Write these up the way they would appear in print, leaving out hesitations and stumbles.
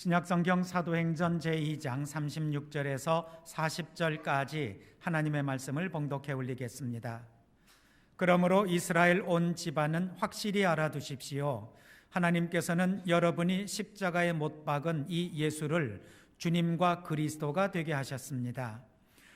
신약성경 사도행전 제2장 36절에서 40절까지 하나님의 말씀을 봉독해 올리겠습니다. 그러므로 이스라엘 온 집안은 확실히 알아두십시오. 하나님께서는 여러분이 십자가에 못 박은 이 예수를 주님과 그리스도가 되게 하셨습니다.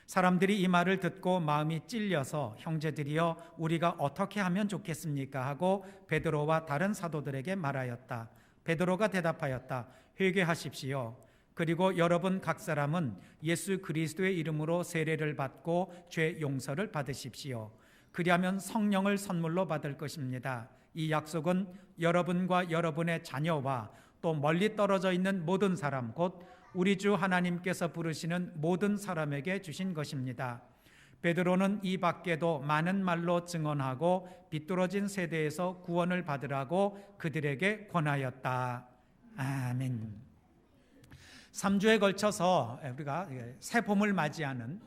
사람들이 이 말을 듣고 마음이 찔려서 형제들이여 우리가 어떻게 하면 좋겠습니까? 하고 베드로와 다른 사도들에게 말하였다. 베드로가 대답하였다. 회개하십시오. 그리고 여러분 각 사람은 예수 그리스도의 이름으로 세례를 받고 죄 용서를 받으십시오. 그리하면 성령을 선물로 받을 것입니다. 이 약속은 여러분과 여러분의 자녀와 또 멀리 떨어져 있는 모든 사람, 곧 우리 주 하나님께서 부르시는 모든 사람에게 주신 것입니다. 베드로는 이 밖에도 많은 말로 증언하고 비뚤어진 세대에서 구원을 받으라고 그들에게 권하였다. 아멘. 3주에 걸쳐서 우리가 새 봄을 맞이하는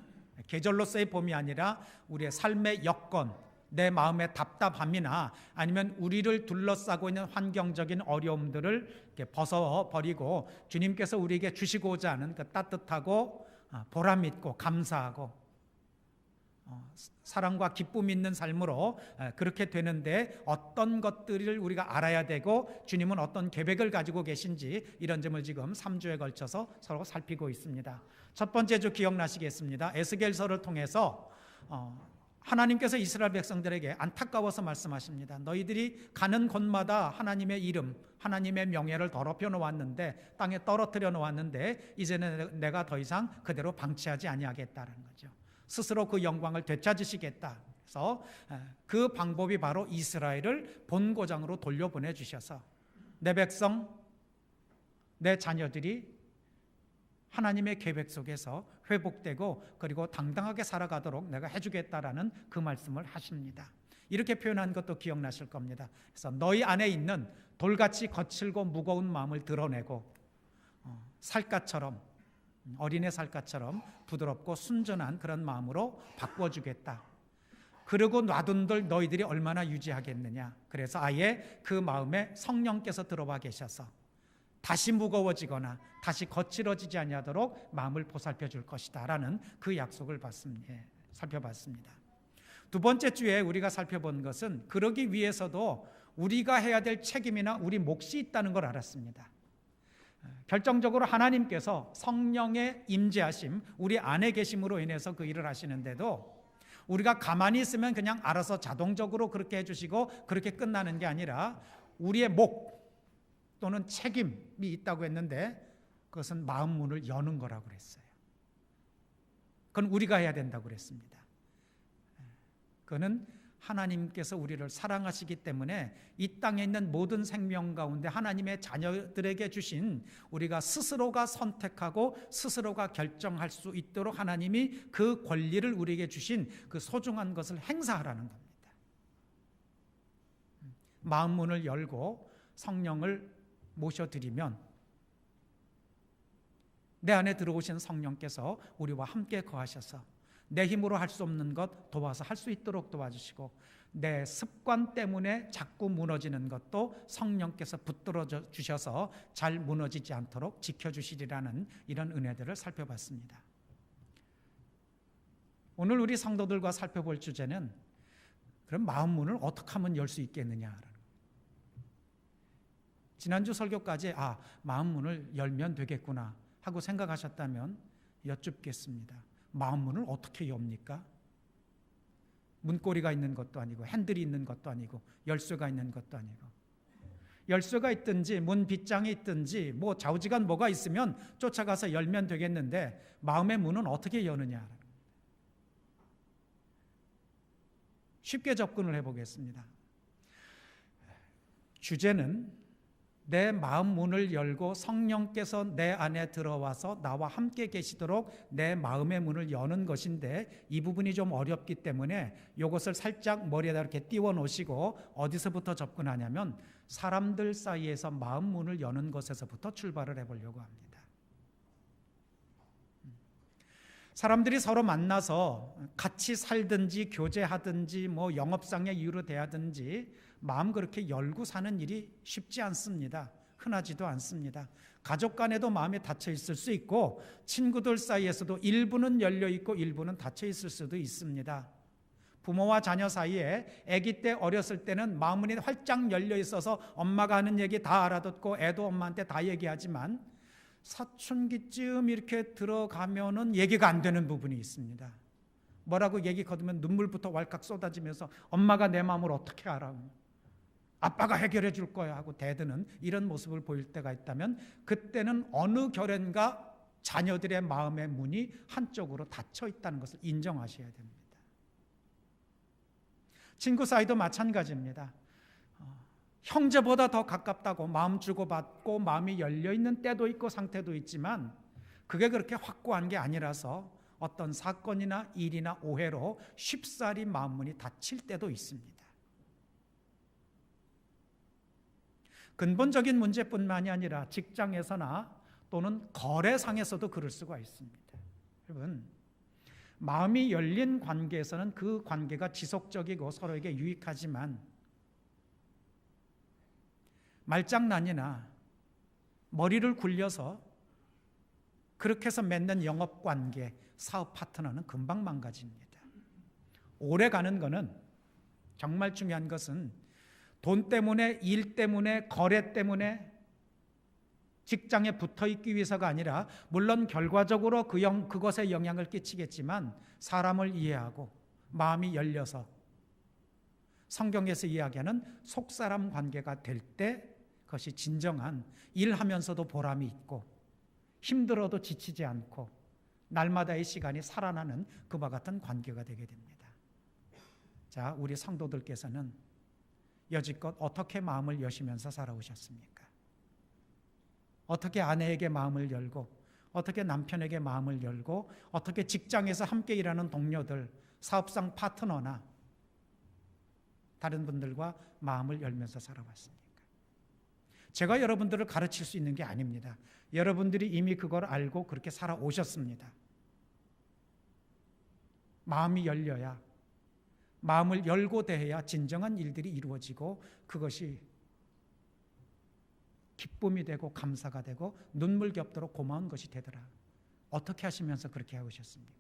계절로서의 봄이 아니라 우리의 삶의 여건, 내 마음의 답답함이나 아니면 우리를 둘러싸고 있는 환경적인 어려움들을 이렇게 벗어버리고 주님께서 우리에게 주시고자 하는 그 따뜻하고 보람 있고 감사하고 사랑과 기쁨 있는 삶으로 그렇게 되는데 어떤 것들을 우리가 알아야 되고 주님은 어떤 계획을 가지고 계신지 이런 점을 지금 3주에 걸쳐서 서로 살피고 있습니다. 첫 번째 주 기억나시겠습니다. 에스겔서를 통해서 하나님께서 이스라엘 백성들에게 안타까워서 말씀하십니다. 너희들이 가는 곳마다 하나님의 이름, 하나님의 명예를 더럽혀 놓았는데 땅에 떨어뜨려 놓았는데 이제는 내가 더 이상 그대로 방치하지 아니하겠다는 거죠. 스스로 그 영광을 되찾으시겠다. 그래서 그 방법이 바로 이스라엘을 본고장으로 돌려보내 주셔서 내 백성, 내 자녀들이 하나님의 계획 속에서 회복되고 그리고 당당하게 살아가도록 내가 해주겠다라는 그 말씀을 하십니다. 이렇게 표현한 것도 기억나실 겁니다. 그래서 너희 안에 있는 돌같이 거칠고 무거운 마음을 드러내고 살갗처럼 어린애 살갗처럼 부드럽고 순전한 그런 마음으로 바꿔주겠다. 그리고 놔둔들 너희들이 얼마나 유지하겠느냐. 그래서 아예 그 마음에 성령께서 들어와 계셔서 다시 무거워지거나 다시 거칠어지지 아니하도록 마음을 보살펴 줄 것이다 라는 그 약속을 살펴봤습니다. 두 번째 주에 우리가 살펴본 것은 그러기 위해서도 우리가 해야 될 책임이나 우리 몫이 있다는 걸 알았습니다. 결정적으로 하나님께서 성령의 임재하심, 우리 안에 계심으로 인해서 그 일을 하시는데도 우리가 가만히 있으면 그냥 알아서 자동적으로 그렇게 해주시고 그렇게 끝나는 게 아니라 우리의 목 또는 책임이 있다고 했는데 그것은 마음 문을 여는 거라고 그랬어요. 그건 우리가 해야 된다고 그랬습니다. 그거는 하나님께서 우리를 사랑하시기 때문에 이 땅에 있는 모든 생명 가운데 하나님의 자녀들에게 주신 우리가 스스로가 선택하고 스스로가 결정할 수 있도록 하나님이 그 권리를 우리에게 주신 그 소중한 것을 행사하라는 겁니다. 마음 문을 열고 성령을 모셔드리면 내 안에 들어오신 성령께서 우리와 함께 거하셔서 내 힘으로 할 수 없는 것 도와서 할 수 있도록 도와주시고 내 습관 때문에 자꾸 무너지는 것도 성령께서 붙들어 주셔서 잘 무너지지 않도록 지켜주시리라는 이런 은혜들을 살펴봤습니다. 오늘 우리 성도들과 살펴볼 주제는 그럼 마음 문을 어떻게 하면 열 수 있겠느냐. 지난주 설교까지 마음 문을 열면 되겠구나 하고 생각하셨다면 여쭙겠습니다. 마음 문을 어떻게 엽니까? 문고리가 있는 것도 아니고 핸들이 있는 것도 아니고 열쇠가 있는 것도 아니고 열쇠가 있든지 문 빗장이 있든지 뭐 좌우지간 뭐가 있으면 쫓아가서 열면 되겠는데 마음의 문은 어떻게 여느냐. 쉽게 접근을 해보겠습니다. 주제는 내 마음 문을 열고 성령께서 내 안에 들어와서 나와 함께 계시도록 내 마음의 문을 여는 것인데 이 부분이 좀 어렵기 때문에 이것을 살짝 머리에다 이렇게 띄워 놓으시고 어디서부터 접근하냐면 사람들 사이에서 마음 문을 여는 것에서부터 출발을 해보려고 합니다. 사람들이 서로 만나서 같이 살든지 교제하든지 뭐 영업상의 이유로 대하든지 마음 그렇게 열고 사는 일이 쉽지 않습니다. 흔하지도 않습니다. 가족 간에도 마음이 닫혀 있을 수 있고 친구들 사이에서도 일부는 열려 있고 일부는 닫혀 있을 수도 있습니다. 부모와 자녀 사이에 아기 때 어렸을 때는 마음문이 활짝 열려 있어서 엄마가 하는 얘기 다 알아듣고 애도 엄마한테 다 얘기하지만 사춘기쯤 이렇게 들어가면은 얘기가 안 되는 부분이 있습니다. 뭐라고 얘기 거두면 눈물부터 왈칵 쏟아지면서 엄마가 내 마음을 어떻게 알아? 아빠가 해결해 줄 거야 하고 대드는 이런 모습을 보일 때가 있다면 그때는 어느 결연가 자녀들의 마음의 문이 한쪽으로 닫혀 있다는 것을 인정하셔야 됩니다. 친구 사이도 마찬가지입니다. 형제보다 더 가깝다고 마음 주고받고 마음이 열려있는 때도 있고 상태도 있지만 그게 그렇게 확고한 게 아니라서 어떤 사건이나 일이나 오해로 쉽사리 마음문이 닫힐 때도 있습니다. 근본적인 문제뿐만이 아니라 직장에서나 또는 거래상에서도 그럴 수가 있습니다. 여러분, 마음이 열린 관계에서는 그 관계가 지속적이고 서로에게 유익하지만 말장난이나 머리를 굴려서 그렇게 해서 맺는 영업관계, 사업 파트너는 금방 망가집니다. 오래 가는 거는 정말 중요한 것은 돈 때문에, 일 때문에, 거래 때문에 직장에 붙어 있기 위해서가 아니라 물론 결과적으로 그것에 영향을 끼치겠지만 사람을 이해하고 마음이 열려서 성경에서 이야기하는 속사람 관계가 될 때 그것이 진정한 일하면서도 보람이 있고 힘들어도 지치지 않고 날마다의 시간이 살아나는 그와 같은 관계가 되게 됩니다. 자, 우리 성도들께서는 여지껏 어떻게 마음을 여시면서 살아오셨습니까? 어떻게 아내에게 마음을 열고 어떻게 남편에게 마음을 열고 어떻게 직장에서 함께 일하는 동료들, 사업상 파트너나 다른 분들과 마음을 열면서 살아왔습니까? 제가 여러분들을 가르칠 수 있는 게 아닙니다. 여러분들이 이미 그걸 알고 그렇게 살아오셨습니다. 마음이 열려야, 마음을 열고 대해야 진정한 일들이 이루어지고 그것이 기쁨이 되고 감사가 되고 눈물 겹도록 고마운 것이 되더라. 어떻게 하시면서 그렇게 해오셨습니까?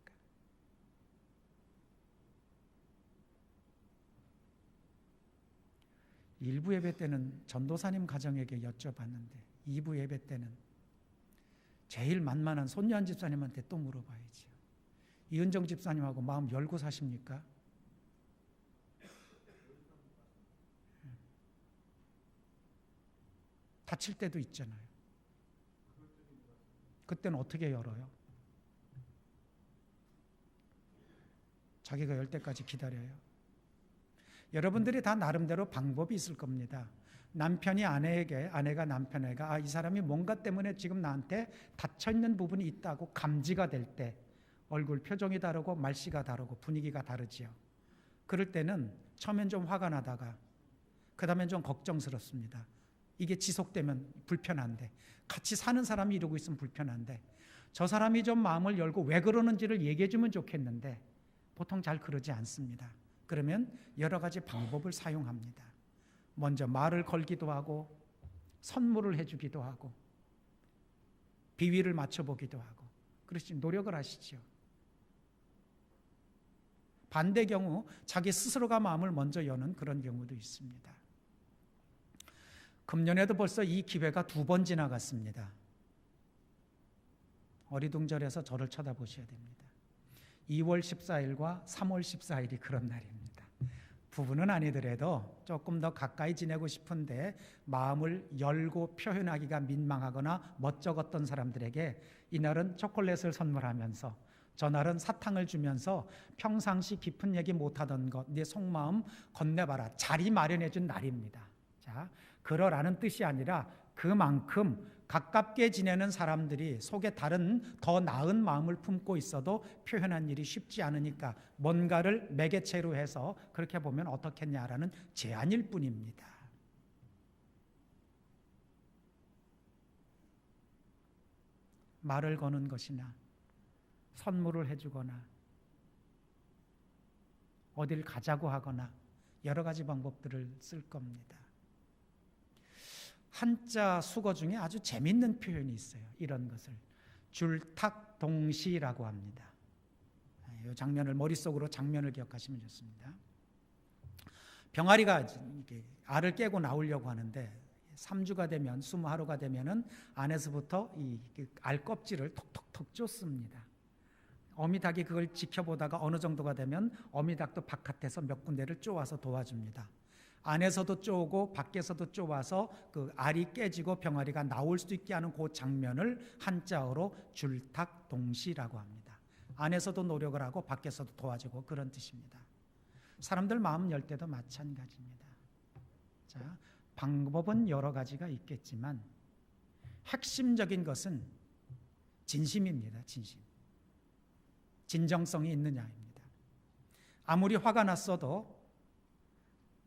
일부 예배 때는 전도사님 가정에게 여쭤봤는데 2부 예배 때는 제일 만만한 손녀한 집사님한테 또 물어봐야죠. 이은정 집사님하고 마음 열고 사십니까? 다칠 때도 있잖아요. 그때는 어떻게 열어요? 자기가 열 때까지 기다려요. 여러분들이 다 나름대로 방법이 있을 겁니다. 남편이 아내에게, 아내가 남편에게 이 사람이 뭔가 때문에 지금 나한테 닫혀있는 부분이 있다고 감지가 될 때 얼굴 표정이 다르고 말씨가 다르고 분위기가 다르지요. 그럴 때는 처음엔 좀 화가 나다가 그 다음엔 좀 걱정스럽습니다. 이게 지속되면 불편한데, 같이 사는 사람이 이러고 있으면 불편한데, 저 사람이 좀 마음을 열고 왜 그러는지를 얘기해 주면 좋겠는데 보통 잘 그러지 않습니다. 그러면 여러 가지 방법을 사용합니다. 먼저 말을 걸기도 하고 선물을 해주기도 하고 비위를 맞춰보기도 하고 그렇지 노력을 하시죠. 반대 경우 자기 스스로가 마음을 먼저 여는 그런 경우도 있습니다. 금년에도 벌써 이 기회가 2번 지나갔습니다. 어리둥절해서 저를 쳐다보셔야 됩니다. 2월 14일과 3월 14일이 그런 날입니다. 부부는 아니더라도 조금 더 가까이 지내고 싶은데 마음을 열고 표현하기가 민망하거나 멋쩍었던 사람들에게 이날은 초콜릿을 선물하면서 저날은 사탕을 주면서 평상시 깊은 얘기 못하던 것, 네 속마음 건네봐라. 자리 마련해 준 날입니다. 자, 그러라는 뜻이 아니라 그만큼 가깝게 지내는 사람들이 속에 다른 더 나은 마음을 품고 있어도 표현한 일이 쉽지 않으니까 뭔가를 매개체로 해서 그렇게 보면 어떻겠냐라는 제안일 뿐입니다. 말을 거는 것이나 선물을 해주거나 어딜 가자고 하거나 여러 가지 방법들을 쓸 겁니다. 한자 수거 중에 아주 재밌는 표현이 있어요. 이런 것을 줄탁동시라고 합니다. 이 장면을 머릿속으로 장면을 기억하시면 좋습니다. 병아리가 알을 깨고 나오려고 하는데 3주가 되면 20하루가 되면은 안에서부터 이 알 껍질을 톡톡톡 쫓습니다. 어미닭이 그걸 지켜보다가 어느 정도가 되면 어미닭도 바깥에서 몇 군데를 쪼아서 도와줍니다. 안에서도 쪼고 밖에서도 쪼아서 그 알이 깨지고 병아리가 나올 수 있게 하는 그 장면을 한자어로 줄탁동시라고 합니다. 안에서도 노력을 하고 밖에서도 도와주고 그런 뜻입니다. 사람들 마음 열 때도 마찬가지입니다. 자, 방법은 여러 가지가 있겠지만 핵심적인 것은 진심입니다. 진심. 진정성이 있느냐입니다. 아무리 화가 났어도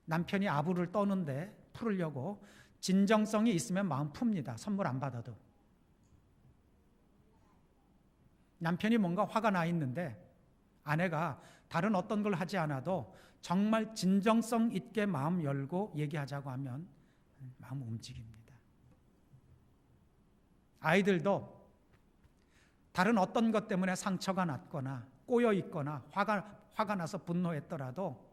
남편이 아부를 떠는데 풀으려고 진정성이 있으면 마음 풉니다. 선물 안 받아도. 남편이 뭔가 화가 나 있는데 아내가 다른 어떤 걸 하지 않아도 정말 진정성 있게 마음 열고 얘기하자고 하면 마음 움직입니다. 아이들도 다른 어떤 것 때문에 상처가 났거나 꼬여 있거나 화가 나서 분노했더라도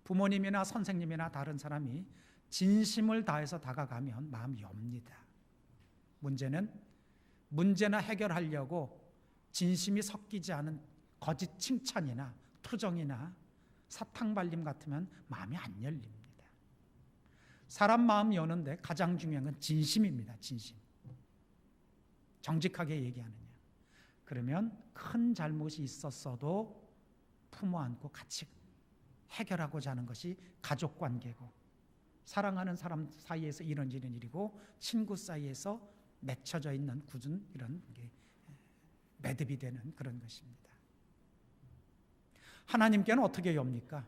부모님이나 선생님이나 다른 사람이 진심을 다해서 다가가면 마음이 엽니다. 문제나 해결하려고 진심이 섞이지 않은 거짓 칭찬이나 투정이나 사탕 발림 같으면 마음이 안 열립니다. 사람 마음 여는데 가장 중요한 건 진심입니다. 진심. 정직하게 얘기하느냐. 그러면 큰 잘못이 있었어도 품어 안고 같이 해결하고자 하는 것이 가족관계고, 사랑하는 사람 사이에서 이루어지는 일이고, 친구 사이에서 맺혀져 있는 굳은 이런 매듭이 되는 그런 것입니다. 하나님께는 어떻게 엽니까?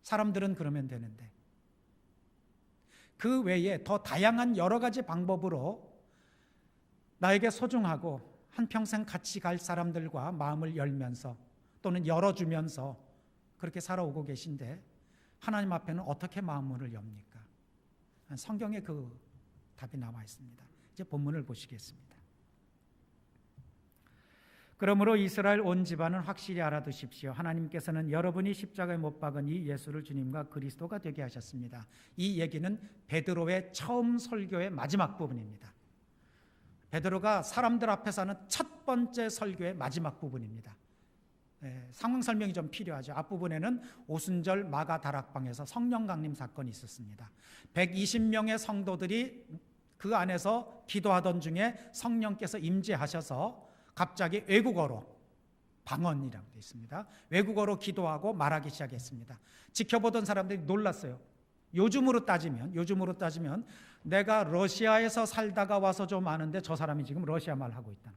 사람들은 그러면 되는데 그 외에 더 다양한 여러 가지 방법으로 나에게 소중하고 한평생 같이 갈 사람들과 마음을 열면서 또는 열어주면서 그렇게 살아오고 계신데 하나님 앞에는 어떻게 마음문을 엽니까? 성경에 그 답이 나와 있습니다. 이제 본문을 보시겠습니다. 그러므로 이스라엘 온 집안은 확실히 알아두십시오. 하나님께서는 여러분이 십자가에 못 박은 이 예수를 주님과 그리스도가 되게 하셨습니다. 이 얘기는 베드로의 처음 설교의 마지막 부분입니다. 베드로가 사람들 앞에서 하는 첫 번째 설교의 마지막 부분입니다. 상황 설명이 좀 필요하죠. 앞부분에는 오순절 마가 다락방에서 성령 강림 사건이 있었습니다. 120명의 성도들이 그 안에서 기도하던 중에 성령께서 임재하셔서 갑자기 외국어로, 방언이라고 되어 있습니다. 외국어로 기도하고 말하기 시작했습니다. 지켜보던 사람들이 놀랐어요. 요즘으로 따지면 내가 러시아에서 살다가 와서 좀 아는데 저 사람이 지금 러시아 말 하고 있다.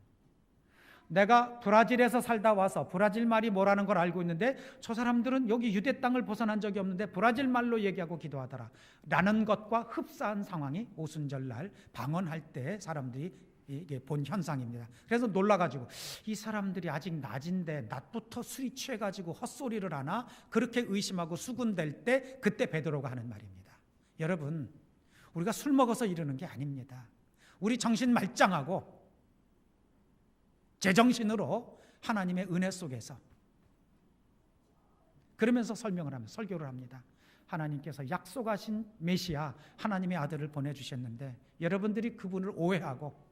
내가 브라질에서 살다 와서 브라질 말이 뭐라는 걸 알고 있는데 저 사람들은 여기 유대 땅을 벗어난 적이 없는데 브라질 말로 얘기하고 기도하더라 라는 것과 흡사한 상황이 오순절날 방언할 때 사람들이 이게 본 현상입니다. 그래서 놀라가지고 이 사람들이 아직 낮인데 낮부터 술이 취해가지고 헛소리를 하나 그렇게 의심하고 수군될 때 그때 베드로가 하는 말입니다. 여러분, 우리가 술 먹어서 이러는 게 아닙니다. 우리 정신 말짱하고 제정신으로 하나님의 은혜 속에서 그러면서 설교를 합니다. 하나님께서 약속하신 메시아 하나님의 아들을 보내주셨는데 여러분들이 그분을 오해하고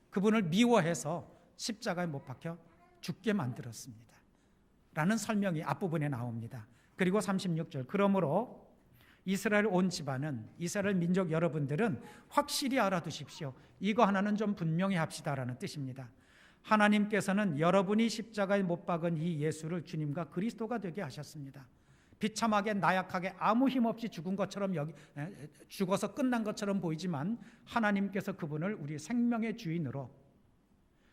그분을 미워해서 십자가에 못 박혀 죽게 만들었습니다 라는 설명이 앞부분에 나옵니다. 그리고 36절 그러므로 이스라엘 온 집안은, 이스라엘 민족 여러분들은 확실히 알아두십시오. 이거 하나는 좀 분명히 합시다라는 뜻입니다. 하나님께서는 여러분이 십자가에 못 박은 이 예수를 주님과 그리스도가 되게 하셨습니다. 비참하게 나약하게 아무 힘없이 죽은 것처럼 죽어서 끝난 것처럼 보이지만 하나님께서 그분을 우리 생명의 주인으로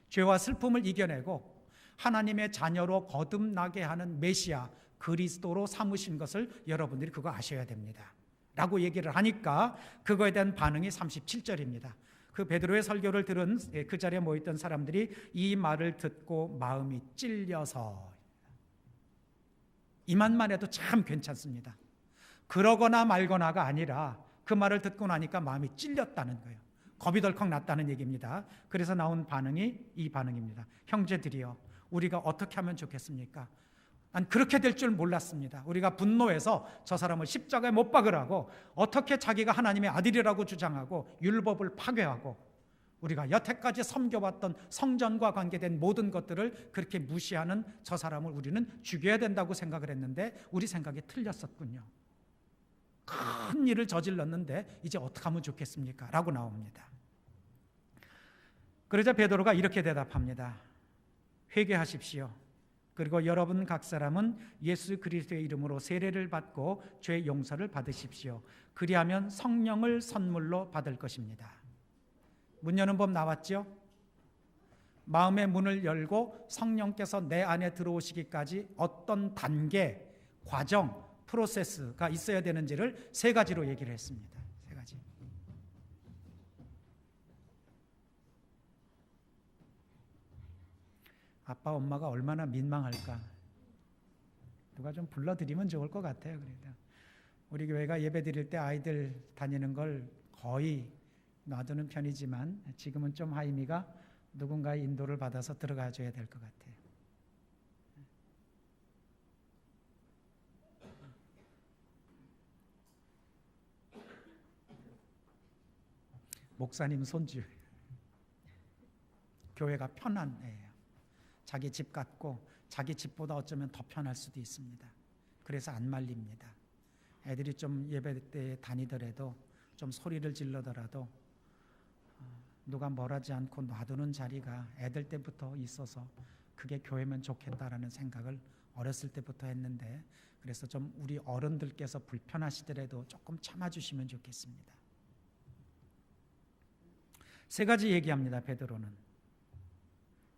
죄와 슬픔을 이겨내고 하나님의 자녀로 거듭나게 하는 메시아 그리스도로 삼으신 것을 여러분들이 그거 아셔야 됩니다 라고 얘기를 하니까 그거에 대한 반응이 37절입니다. 그 베드로의 설교를 들은 그 자리에 모였던 사람들이 이 말을 듣고 마음이 찔려서, 이 말만 해도 참 괜찮습니다. 그러거나 말거나가 아니라 그 말을 듣고 나니까 마음이 찔렸다는 거예요. 겁이 덜컥 났다는 얘기입니다. 그래서 나온 반응이 이 반응입니다. 형제들이여, 우리가 어떻게 하면 좋겠습니까? 난 그렇게 될 줄 몰랐습니다. 우리가 분노해서 저 사람을 십자가에 못 박으라고, 어떻게 자기가 하나님의 아들이라고 주장하고 율법을 파괴하고 우리가 여태까지 섬겨왔던 성전과 관계된 모든 것들을 그렇게 무시하는 저 사람을 우리는 죽여야 된다고 생각을 했는데 우리 생각이 틀렸었군요. 큰 일을 저질렀는데 이제 어떻게 하면 좋겠습니까? 라고 나옵니다. 그러자 베드로가 이렇게 대답합니다. 회개하십시오. 그리고 여러분 각 사람은 예수 그리스도의 이름으로 세례를 받고 죄 용서를 받으십시오. 그리하면 성령을 선물로 받을 것입니다. 문 여는 법 나왔죠? 마음의 문을 열고 성령께서 내 안에 들어오시기까지 어떤 단계, 과정, 프로세스가 있어야 되는지를 세 가지로 얘기를 했습니다. 세 가지. 아빠, 엄마가 얼마나 민망할까. 누가 좀 불러드리면 좋을 것 같아요. 그래도 우리 교회가 예배 드릴 때 아이들 다니는 걸 거의 놔두는 편이지만 지금은 좀 하임이가 누군가의 인도를 받아서 들어가 줘야 될 것 같아요. 목사님 손주. 교회가 편안해요. 자기 집 같고 자기 집보다 어쩌면 더 편할 수도 있습니다. 그래서 안 말립니다. 애들이 좀 예배 때 다니더라도 좀 소리를 질러더라도 누가 뭘하지 않고 놔두는 자리가 애들 때부터 있어서 그게 교회면 좋겠다라는 생각을 어렸을 때부터 했는데, 그래서 좀 우리 어른들께서 불편하시더라도 조금 참아주시면 좋겠습니다. 세 가지 얘기합니다. 베드로는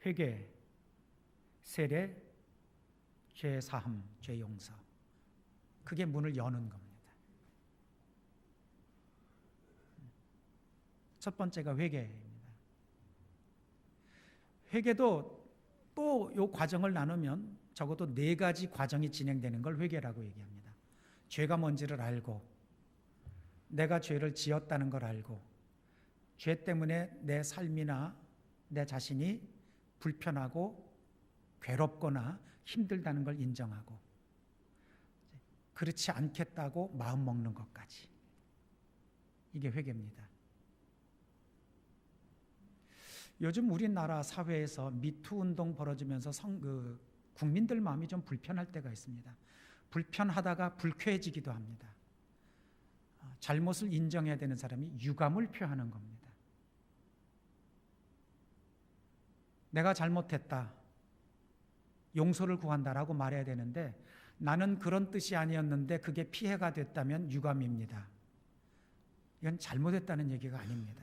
회개, 세례, 죄 사함, 죄 용서. 그게 문을 여는 겁니다. 첫 번째가 회개입니다. 회개도 또 이 과정을 나누면 적어도 네 가지 과정이 진행되는 걸 회개라고 얘기합니다. 죄가 뭔지를 알고, 내가 죄를 지었다는 걸 알고, 죄 때문에 내 삶이나 내 자신이 불편하고 괴롭거나 힘들다는 걸 인정하고, 그렇지 않겠다고 마음 먹는 것까지. 이게 회개입니다. 요즘 우리나라 사회에서 미투 운동 벌어지면서 국민들 마음이 좀 불편할 때가 있습니다. 불편하다가 불쾌해지기도 합니다. 잘못을 인정해야 되는 사람이 유감을 표하는 겁니다. 내가 잘못했다, 용서를 구한다라고 말해야 되는데 나는 그런 뜻이 아니었는데 그게 피해가 됐다면 유감입니다. 이건 잘못했다는 얘기가 아닙니다.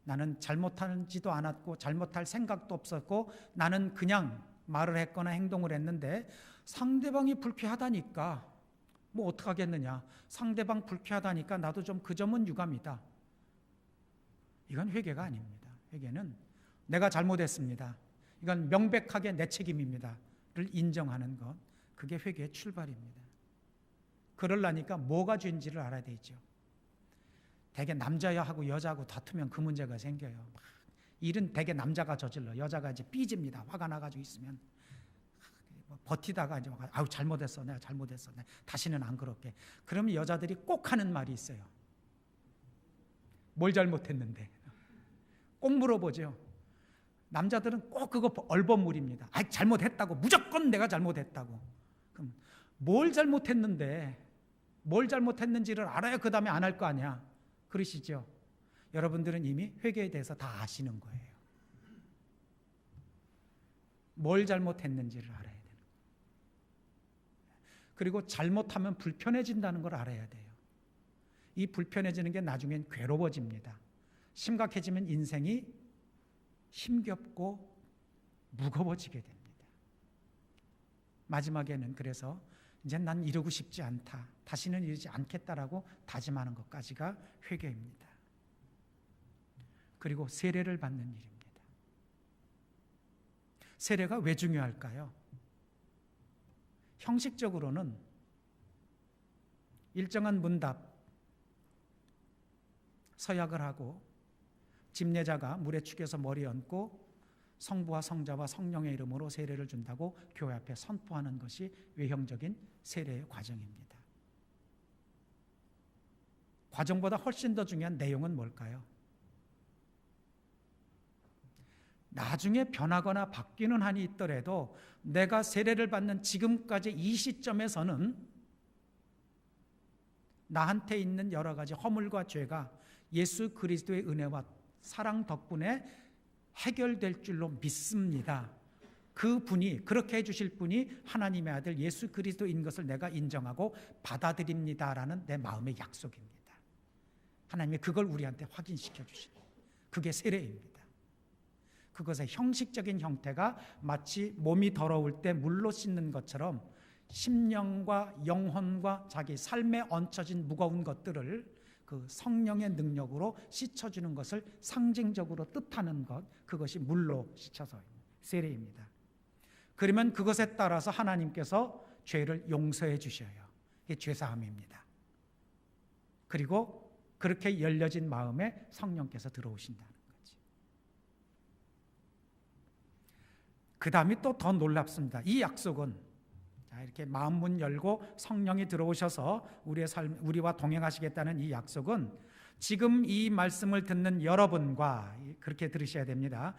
나는 잘못하지도 않았고 잘못할 생각도 없었고 나는 그냥 말을 했거나 행동을 했는데 상대방이 불쾌하다니까 뭐 어떡하겠느냐, 상대방 불쾌하다니까 나도 좀 그 점은 유감이다. 이건 회개가 아닙니다. 회개는 내가 잘못했습니다, 이건 명백하게 내 책임입니다 를 인정하는 것, 그게 회개의 출발입니다. 그러려니까 뭐가 죄인지를 알아야 되죠. 대개 남자야 하고 여자하고 다투면 그 문제가 생겨요. 일은 대개 남자가 저질러, 여자가 이제 삐집니다. 화가 나가지고 있으면 버티다가 이제 아우 잘못했어, 내가 잘못했어, 내가 다시는 안 그럴게. 그러면 여자들이 꼭 하는 말이 있어요. 뭘 잘못했는데? 꼭 물어보죠. 남자들은 꼭 그거 얼버무립니다. 아, 잘못했다고, 무조건 내가 잘못했다고. 그럼 뭘 잘못했는데, 뭘 잘못했는지를 알아야 그 다음에 안 할 거 아니야. 그러시죠? 여러분들은 이미 회개에 대해서 다 아시는 거예요. 뭘 잘못했는지를 알아야 돼요. 그리고 잘못하면 불편해진다는 걸 알아야 돼요. 이 불편해지는 게 나중엔 괴로워집니다. 심각해지면 인생이 힘겹고 무거워지게 됩니다. 마지막에는 그래서 이제 난 이러고 싶지 않다, 다시는 이러지 않겠다라고 다짐하는 것까지가 회개입니다. 그리고 세례를 받는 일입니다. 세례가 왜 중요할까요? 형식적으로는 일정한 문답, 서약을 하고 집례자가 물에 축여서 머리 얹고 성부와 성자와 성령의 이름으로 세례를 준다고 교회 앞에 선포하는 것이 외형적인 세례의 과정입니다. 과정보다 훨씬 더 중요한 내용은 뭘까요? 나중에 변하거나 바뀌는 한이 있더라도 내가 세례를 받는 지금까지 이 시점에서는 나한테 있는 여러 가지 허물과 죄가 예수 그리스도의 은혜와 사랑 덕분에 해결될 줄로 믿습니다. 그 분이, 그렇게 해주실 분이 하나님의 아들 예수 그리스도인 것을 내가 인정하고 받아들입니다라는 내 마음의 약속입니다. 하나님이 그걸 우리한테 확인시켜 주시는, 그게 세례입니다. 그것의 형식적인 형태가 마치 몸이 더러울 때 물로 씻는 것처럼 심령과 영혼과 자기 삶에 얹혀진 무거운 것들을 그 성령의 능력으로 씻어주는 것을 상징적으로 뜻하는 것, 그것이 물로 씻어서 세례입니다. 그러면 그것에 따라서 하나님께서 죄를 용서해 주셔요. 이게 죄사함입니다. 그리고 그렇게 열려진 마음에 성령께서 들어오신다는 거지. 그 다음이 또 더 놀랍습니다. 이 약속은 이렇게 마음문 열고 성령이 들어오셔서 우리의 삶, 우리와 동행하시겠다는 이 약속은 지금 이 말씀을 듣는 여러분과 그렇게 들으셔야 됩니다.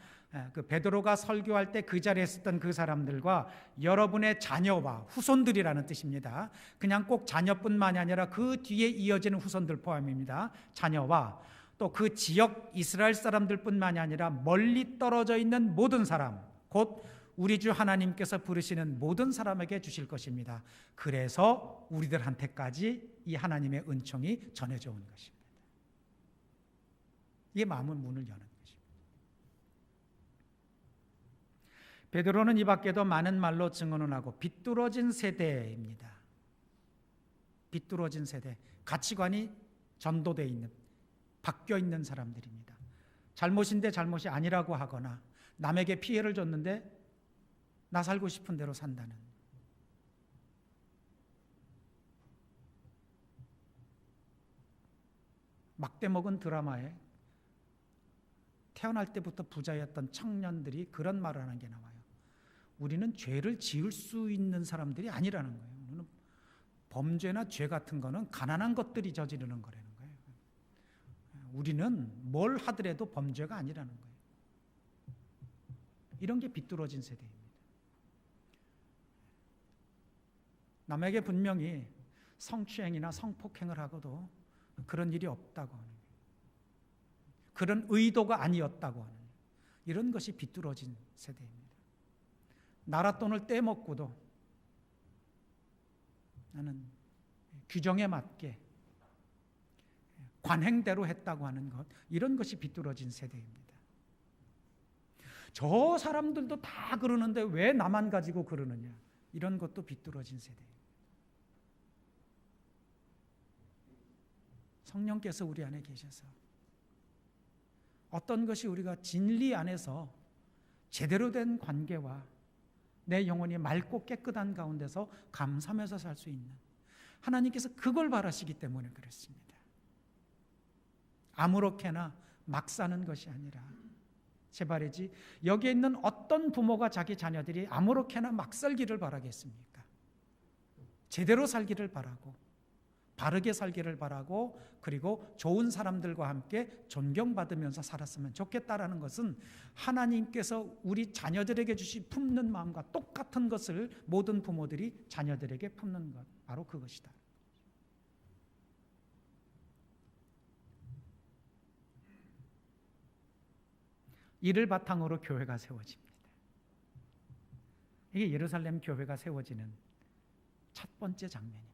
그 베드로가 설교할 때 그 자리에 있었던 그 사람들과 여러분의 자녀와 후손들이라는 뜻입니다. 그냥 꼭 자녀뿐만이 아니라 그 뒤에 이어지는 후손들 포함입니다. 자녀와 또 그 지역 이스라엘 사람들뿐만이 아니라 멀리 떨어져 있는 모든 사람, 곧 우리 주 하나님께서 부르시는 모든 사람에게 주실 것입니다. 그래서 우리들한테까지 이 하나님의 은총이 전해져 온 것입니다. 이게 마음의 문을 여는 것입니다. 베드로는 이 밖에도 많은 말로 증언을 하고 비뚤어진 세대입니다. 비뚤어진 세대, 가치관이 전도되어 있는, 바뀌어 있는 사람들입니다. 잘못인데 잘못이 아니라고 하거나 남에게 피해를 줬는데 나 살고 싶은 대로 산다는, 막대먹은 드라마에 태어날 때부터 부자였던 청년들이 그런 말을 하는 게 나와요. 우리는 죄를 지을 수 있는 사람들이 아니라는 거예요. 우리는 범죄나 죄 같은 거는 가난한 것들이 저지르는 거라는 거예요. 우리는 뭘 하더라도 범죄가 아니라는 거예요. 이런 게 비뚤어진 세대입니다. 남에게 분명히 성추행이나 성폭행을 하고도 그런 일이 없다고 하는 거예요. 그런 의도가 아니었다고 하는 거예요. 이런 것이 비뚤어진 세대입니다. 나라 돈을 떼먹고도 나는 규정에 맞게 관행대로 했다고 하는 것, 이런 것이 비뚤어진 세대입니다. 저 사람들도 다 그러는데 왜 나만 가지고 그러느냐, 이런 것도 비뚤어진 세대입니다. 성령께서 우리 안에 계셔서 어떤 것이 우리가 진리 안에서 제대로 된 관계와 내 영혼이 맑고 깨끗한 가운데서 감사하면서 살 수 있는, 하나님께서 그걸 바라시기 때문에 그렇습니다. 아무렇게나 막 사는 것이 아니라, 제발이지 여기에 있는 어떤 부모가 자기 자녀들이 아무렇게나 막 살기를 바라겠습니까? 제대로 살기를 바라고 바르게 살기를 바라고, 그리고 좋은 사람들과 함께 존경받으면서 살았으면 좋겠다라는 것은 하나님께서 우리 자녀들에게 품는 마음과 똑같은 것을 모든 부모들이 자녀들에게 품는 것, 바로 그것이다. 이를 바탕으로 교회가 세워집니다. 이게 예루살렘 교회가 세워지는 첫 번째 장면입니다.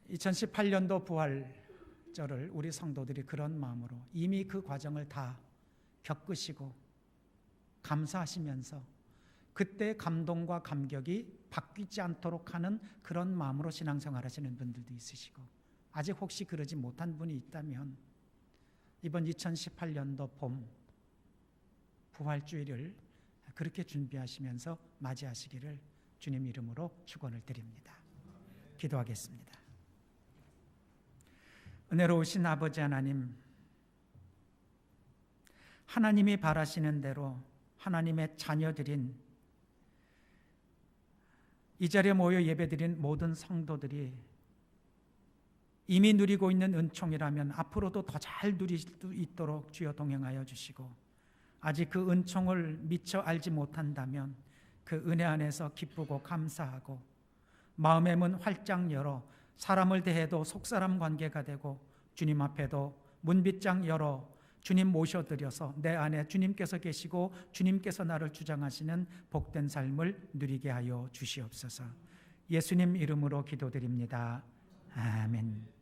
2018년도 부활절을 우리 성도들이 그런 마음으로 이미 그 과정을 다 겪으시고 감사하시면서 그때 감동과 감격이 바뀌지 않도록 하는 그런 마음으로 신앙생활 하시는 분들도 있으시고, 아직 혹시 그러지 못한 분이 있다면 이번 2018년도 봄 부활주일을 그렇게 준비하시면서 맞이하시기를 주님 이름으로 축원을 드립니다. 기도하겠습니다. 은혜로우신 아버지 하나님, 하나님이 바라시는 대로 하나님의 자녀들인 이 자리에 모여 예배드린 모든 성도들이 이미 누리고 있는 은총이라면 앞으로도 더 잘 누릴 수 있도록 주여 동행하여 주시고, 아직 그 은총을 미처 알지 못한다면 그 은혜 안에서 기쁘고 감사하고 마음의 문 활짝 열어 사람을 대해도 속사람 관계가 되고 주님 앞에도 문빗장 열어 주님 모셔드려서 내 안에 주님께서 계시고 주님께서 나를 주장하시는 복된 삶을 누리게 하여 주시옵소서. 예수님 이름으로 기도드립니다. 아멘.